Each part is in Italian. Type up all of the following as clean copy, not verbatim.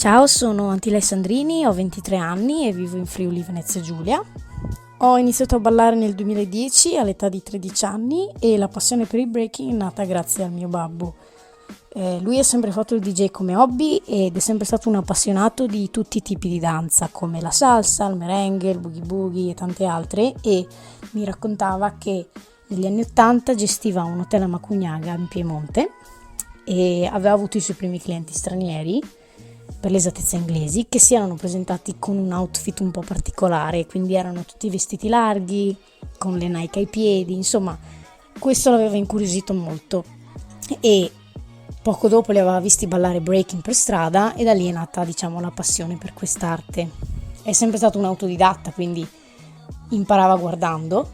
Ciao, sono Antilla Sandrini, ho 23 anni e vivo in Friuli Venezia Giulia. Ho iniziato a ballare nel 2010 all'età di 13 anni e la passione per il breaking è nata grazie al mio babbo. Lui ha sempre fatto il DJ come hobby ed è sempre stato un appassionato di tutti i tipi di danza come la salsa, il merengue, il boogie boogie e tante altre, e mi raccontava che negli anni 80 gestiva un hotel a Macugnaga in Piemonte e aveva avuto i suoi primi clienti stranieri, per l'esattezza inglesi, che si erano presentati con un outfit un po' particolare, quindi erano tutti vestiti larghi, con le Nike ai piedi, insomma questo l'aveva incuriosito molto e poco dopo li aveva visti ballare breaking per strada e da lì è nata, la passione per quest'arte. È sempre stato un autodidatta, quindi imparava guardando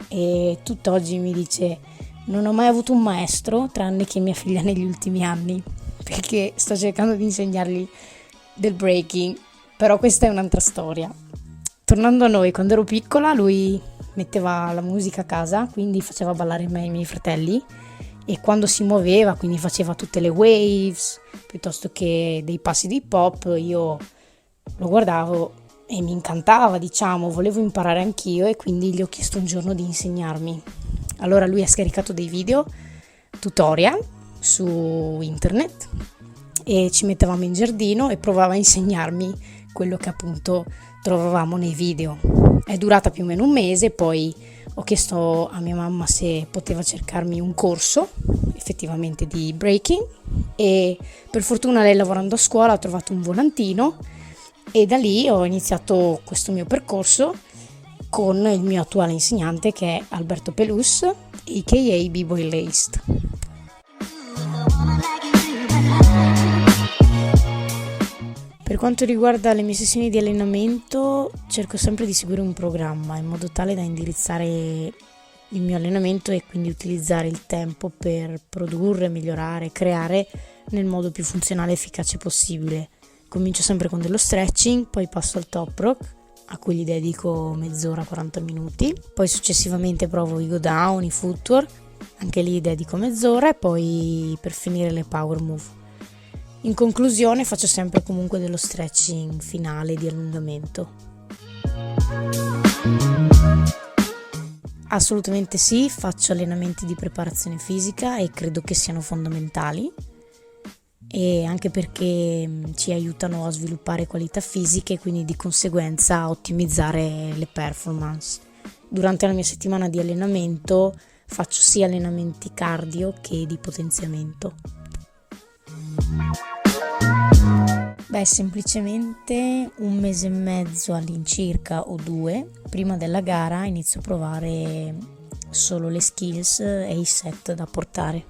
e tutt'oggi mi dice: non ho mai avuto un maestro tranne che mia figlia negli ultimi anni, perché sto cercando di insegnargli del breaking, però questa è un'altra storia. Tornando a noi, quando ero piccola lui metteva la musica a casa, quindi faceva ballare me e i miei fratelli, e quando si muoveva, quindi faceva tutte le waves piuttosto che dei passi di hip hop, io lo guardavo e mi incantava, volevo imparare anch'io e quindi gli ho chiesto un giorno di insegnarmi. Allora lui ha scaricato dei video tutorial su internet e ci mettevamo in giardino e provava a insegnarmi quello che appunto trovavamo nei video. È durata più o meno un mese, poi ho chiesto a mia mamma se poteva cercarmi un corso effettivamente di breaking e per fortuna lei, lavorando a scuola, ha trovato un volantino e da lì ho iniziato questo mio percorso con il mio attuale insegnante, che è Alberto Pelus, a.k.a. B-Boy Laced. Per quanto riguarda le mie sessioni di allenamento, cerco sempre di seguire un programma in modo tale da indirizzare il mio allenamento e quindi utilizzare il tempo per produrre, migliorare, creare nel modo più funzionale e efficace possibile. Comincio sempre con dello stretching, poi passo al top rock, a cui gli dedico mezz'ora, 40 minuti, poi successivamente provo i go down, i footwork, anche lì dedico mezz'ora, e poi per finire le power move. In conclusione faccio sempre comunque dello stretching finale di allungamento. Assolutamente sì, faccio allenamenti di preparazione fisica e credo che siano fondamentali, e anche perché ci aiutano a sviluppare qualità fisiche e quindi di conseguenza a ottimizzare le performance. Durante la mia settimana di allenamento faccio sia allenamenti cardio che di potenziamento. Semplicemente un mese e mezzo all'incirca o 2 prima della gara inizio a provare solo le skills e i set da portare.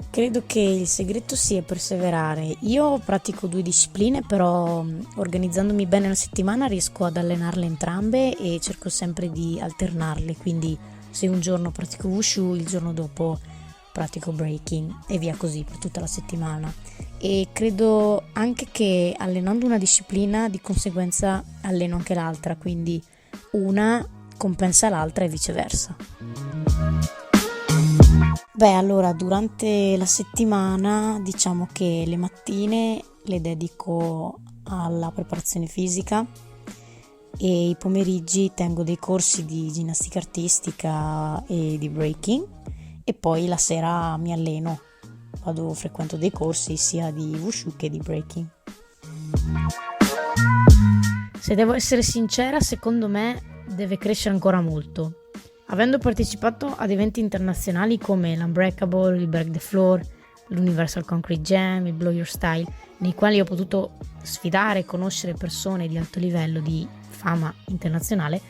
Credo che il segreto sia perseverare. Io pratico 2 discipline, però organizzandomi bene la settimana riesco ad allenarle entrambe e cerco sempre di alternarle, quindi se un giorno pratico wushu, il giorno dopo pratico breaking e via così per tutta la settimana. E credo anche che allenando una disciplina di conseguenza alleno anche l'altra, quindi una compensa l'altra e viceversa. Allora durante la settimana diciamo che le mattine le dedico alla preparazione fisica e i pomeriggi tengo dei corsi di ginnastica artistica e di breaking, e poi la sera mi alleno, frequento dei corsi sia di wushu che di breaking. Se devo essere sincera, secondo me deve crescere ancora molto. Avendo partecipato ad eventi internazionali come l'Unbreakable, il Break the Floor, l'Universal Concrete Jam, il Blow Your Style, nei quali ho potuto sfidare e conoscere persone di alto livello di fama internazionale,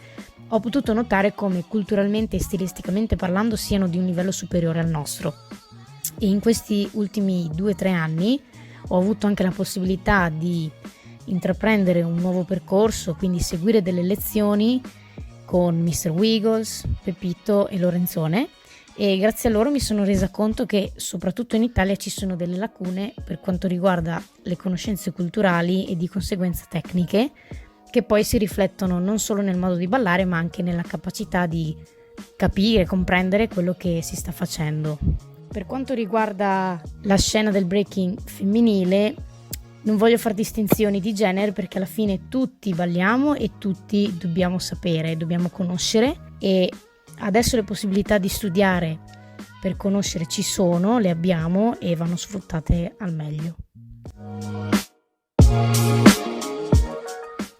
ho potuto notare come culturalmente e stilisticamente parlando siano di un livello superiore al nostro. E in questi ultimi 2-3 anni ho avuto anche la possibilità di intraprendere un nuovo percorso, quindi seguire delle lezioni con Mr. Wiggles, Pepito e Lorenzone, e grazie a loro mi sono resa conto che soprattutto in Italia ci sono delle lacune per quanto riguarda le conoscenze culturali e di conseguenza tecniche, che poi si riflettono non solo nel modo di ballare ma anche nella capacità di capire, comprendere quello che si sta facendo. Per quanto riguarda la scena del breaking femminile, non voglio fare distinzioni di genere perché alla fine tutti balliamo e tutti dobbiamo sapere, dobbiamo conoscere, e adesso le possibilità di studiare per conoscere ci sono, le abbiamo e vanno sfruttate al meglio.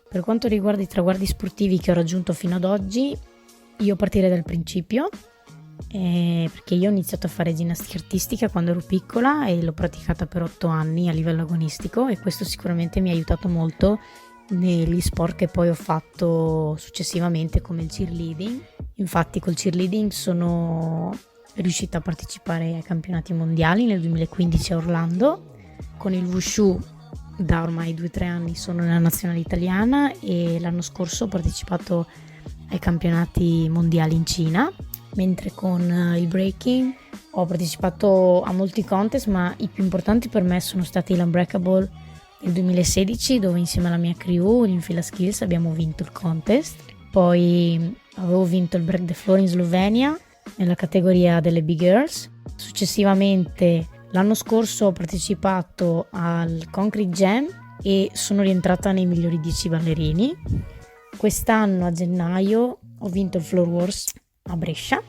Per quanto riguarda i traguardi sportivi che ho raggiunto fino ad oggi, io partirei dal principio, perché io ho iniziato a fare ginnastica artistica quando ero piccola e l'ho praticata per 8 anni a livello agonistico, e questo sicuramente mi ha aiutato molto negli sport che poi ho fatto successivamente, come il cheerleading. Infatti col cheerleading sono riuscita a partecipare ai campionati mondiali nel 2015 a Orlando. Con il wushu da ormai 2-3 anni sono nella nazionale italiana e l'anno scorso ho partecipato ai campionati mondiali in Cina, mentre con il breaking ho partecipato a molti contest, ma i più importanti per me sono stati l'Unbreakable nel 2016, dove insieme alla mia crew in Fila Skills abbiamo vinto il contest. Poi avevo vinto il Break the Floor in Slovenia nella categoria delle Big Girls. Successivamente l'anno scorso ho partecipato al Concrete Jam e sono rientrata nei migliori 10 ballerini. Quest'anno a gennaio ho vinto il Floor Wars a Brescia,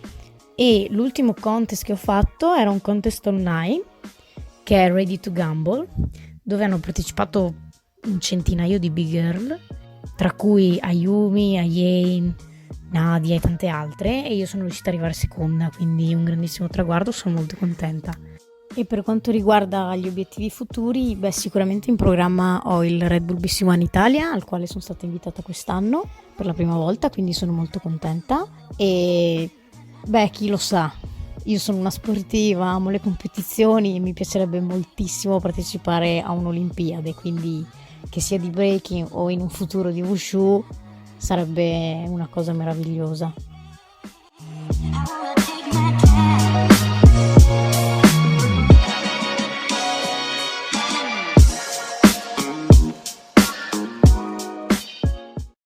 e l'ultimo contest che ho fatto era un contest online che è Ready to Gamble, dove hanno partecipato un centinaio di big girl, tra cui Ayumi, Ayen, Nadia e tante altre, e io sono riuscita ad arrivare seconda, quindi un grandissimo traguardo, sono molto contenta. E per quanto riguarda gli obiettivi futuri, sicuramente in programma ho il Red Bull BC1 Italia, al quale sono stata invitata quest'anno per la prima volta, quindi sono molto contenta. E chi lo sa, io sono una sportiva, amo le competizioni e mi piacerebbe moltissimo partecipare a un'Olimpiade, quindi che sia di breaking o in un futuro di wushu sarebbe una cosa meravigliosa.